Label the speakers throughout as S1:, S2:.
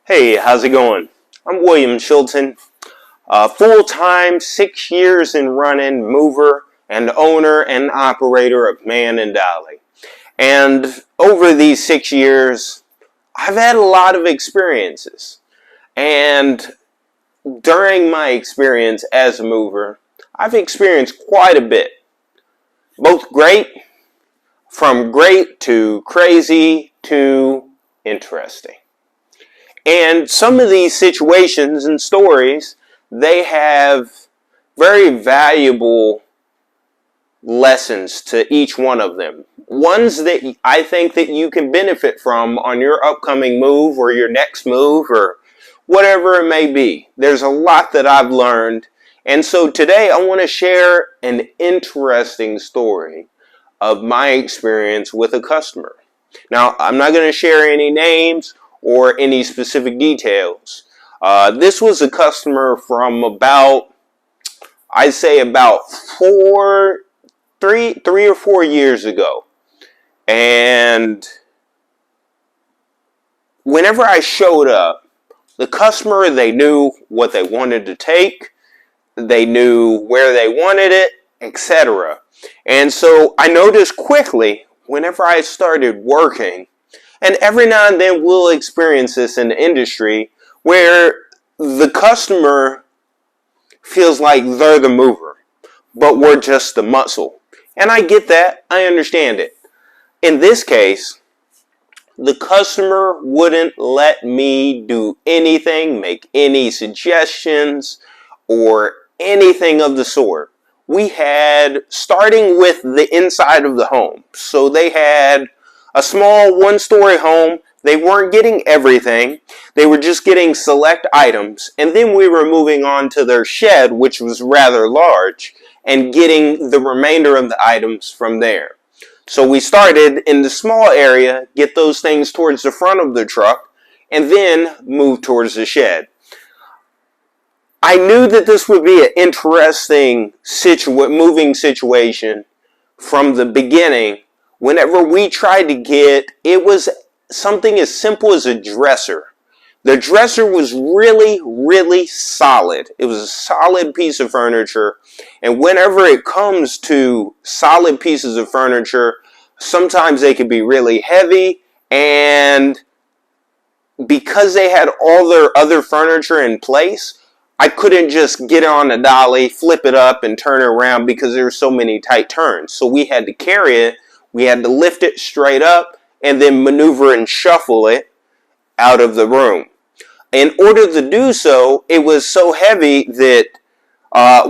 S1: Hey, how's it going? I'm William Chilton, full-time, 6 years in running mover and owner and operator of Man and Dolly. And over these 6 years, I've had a lot of experiences. And during my experience as a mover, I've experienced quite a bit. Both great, from great to crazy to interesting. And some of these situations and stories, they have very valuable lessons to each one of them. Ones that I think that you can benefit from on your upcoming move or your next move or whatever it may be. There's a lot that I've learned. And so today I want to share an interesting story of my experience with a customer. Now, I'm not going to share any names or any specific details. This was a customer from about, I'd say about 3 or 4 years ago. And whenever I showed up, the customer, they knew what they wanted to take, they knew where they wanted it, etc. And so I noticed quickly, whenever I started working, and every now and then we'll experience this in the industry where the customer feels like they're the mover, but we're just the muscle. And I get that. I understand it. In this case, the customer wouldn't let me do anything, make any suggestions, or anything of the sort. We had, starting with the inside of the home, so they had a small one-story home. They weren't getting everything. They were just getting select items. And then we were moving on to their shed, which was rather large, and getting the remainder of the items from there. So we started in the small area, get those things towards the front of the truck, and then move towards the shed. I knew that this would be an interesting moving situation from the beginning. Whenever we tried to get, it was something as simple as a dresser. The dresser was really, really solid. It was a solid piece of furniture. And whenever it comes to solid pieces of furniture, sometimes they could be really heavy. And because they had all their other furniture in place, I couldn't just get on a dolly, flip it up, and turn it around because there were so many tight turns. So we had to carry it. We had to lift it straight up and then maneuver and shuffle it out of the room. In order to do so, it was so heavy that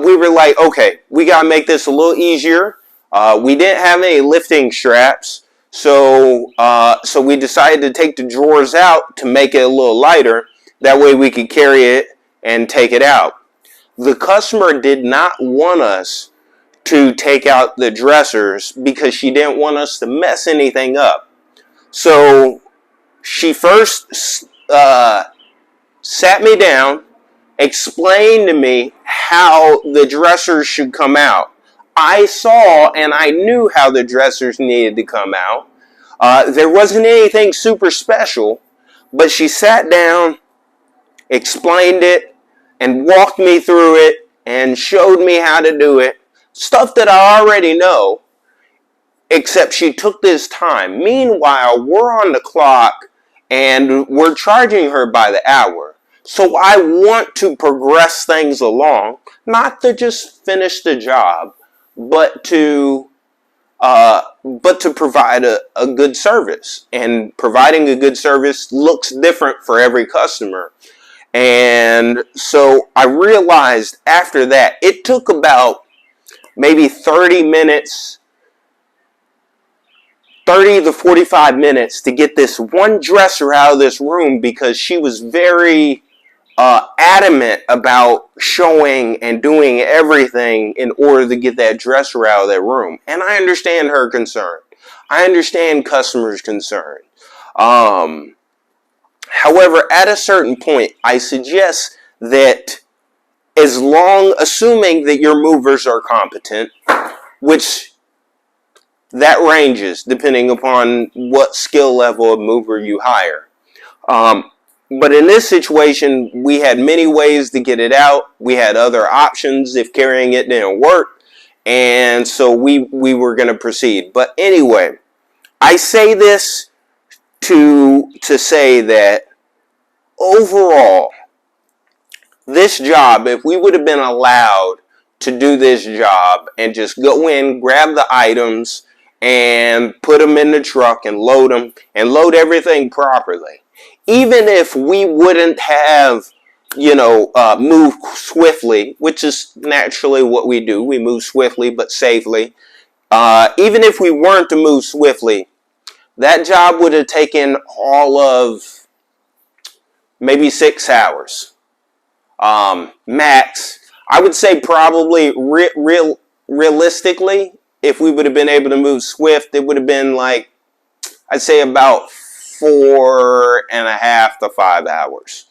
S1: we were like, okay, we got to make this a little easier. We didn't have any lifting straps, so we decided to take the drawers out to make it a little lighter. That way we could carry it and take it out. The customer did not want us to take out the dressers because she didn't want us to mess anything up. So she first sat me down, explained to me how the dressers should come out. I saw and I knew how the dressers needed to come out. There wasn't anything super special, but she sat down, explained it, and walked me through it and showed me how to do it. Stuff that I already know, except she took this time. Meanwhile, we're on the clock and we're charging her by the hour. So I want to progress things along, not to just finish the job, but to provide a good service. And providing a good service looks different for every customer. And so I realized after that, it took about maybe 30 to 45 minutes to get this one dresser out of this room because she was very adamant about showing and doing everything in order to get that dresser out of that room. And I understand her concern. I understand customers' concern. However, at a certain point, I suggest that assuming that your movers are competent, which that ranges depending upon what skill level of mover you hire. But in this situation, we had many ways to get it out. We had other options if carrying it didn't work. And so we were going to proceed. But anyway, I say this to say that overall, this job, if we would have been allowed to do this job and just go in, grab the items, and put them in the truck and load everything properly, even if we wouldn't have, moved swiftly, which is naturally what we do, we move swiftly but safely. Even if we weren't to move swiftly, that job would have taken all of maybe 6 hours. Max. I would say probably realistically, if we would have been able to move swift, it would have been like, I'd say about 4.5 to 5 hours.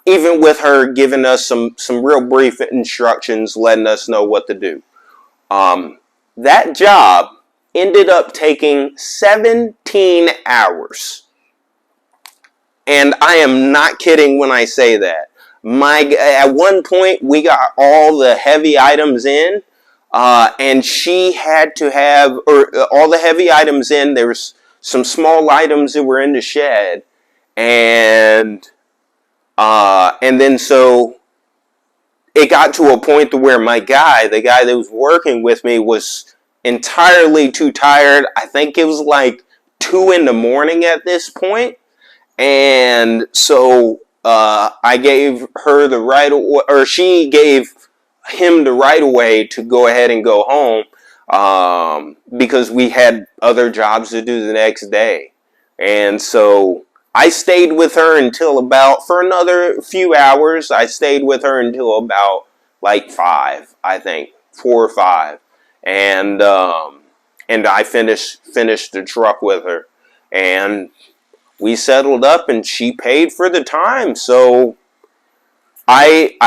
S1: Even with her giving us some real brief instructions, letting us know what to do. That job ended up taking 17 hours. And I am not kidding when I say that. At one point, we got all the heavy items in, and she had to have, all the heavy items in. There was some small items that were in the shed, and then so it got to a point to where the guy that was working with me, was entirely too tired. I think it was like 2 in the morning at this point. And so I gave her the right, or she gave him the right of way to go ahead and go home, because we had other jobs to do the next day. And so I stayed with her for another few hours. I stayed with her until about like 5, I think, 4 or 5, and I finished the truck with her, and we settled up, and she paid for the time. So she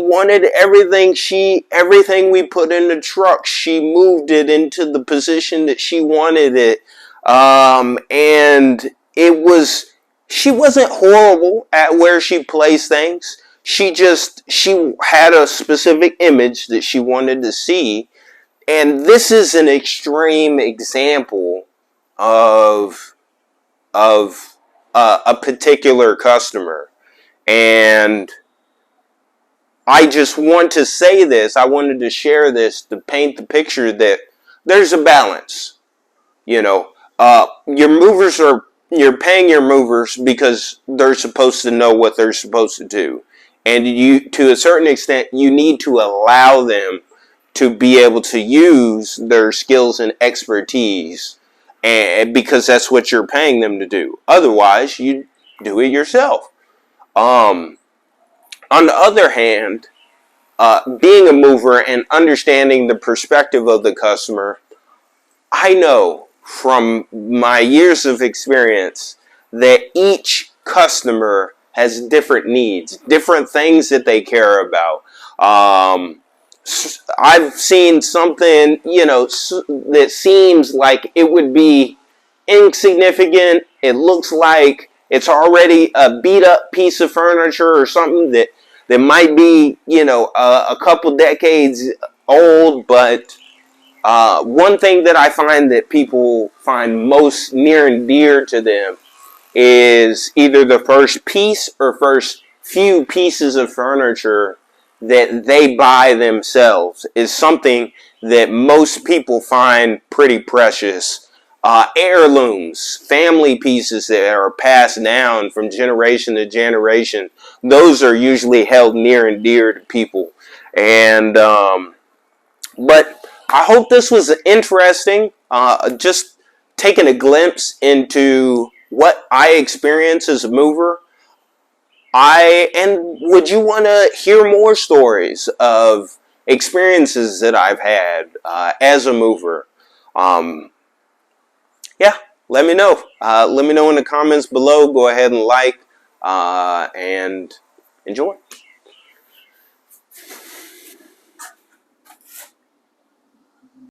S1: wanted everything we put in the truck. She moved it into the position that she wanted it. And she wasn't horrible at where she placed things. She had a specific image that she wanted to see. And this is an extreme example of a particular customer. And I just want to say this. I wanted to share this to paint the picture that there's a balance. You're paying your movers because they're supposed to know what they're supposed to do. And to a certain extent, you need to allow them to be able to use their skills and expertise, and because that's what you're paying them to do. Otherwise, you do it yourself. On the other hand, being a mover and understanding the perspective of the customer, I know from my years of experience that each customer has different needs, different things that they care about. I've seen something, that seems like it would be insignificant. It looks like it's already a beat up piece of furniture or something that might be, a couple decades old. But one thing that I find that people find most near and dear to them is either the first piece or first few pieces of furniture that they buy themselves is something that most people find pretty precious. Heirlooms, family pieces that are passed down from generation to generation, those are usually held near and dear to people. And but I hope this was interesting, just taking a glimpse into what I experience as a mover. And would you want to hear more stories of experiences that I've had as a mover? Yeah, let me know. Let me know in the comments below. Go ahead and like and enjoy.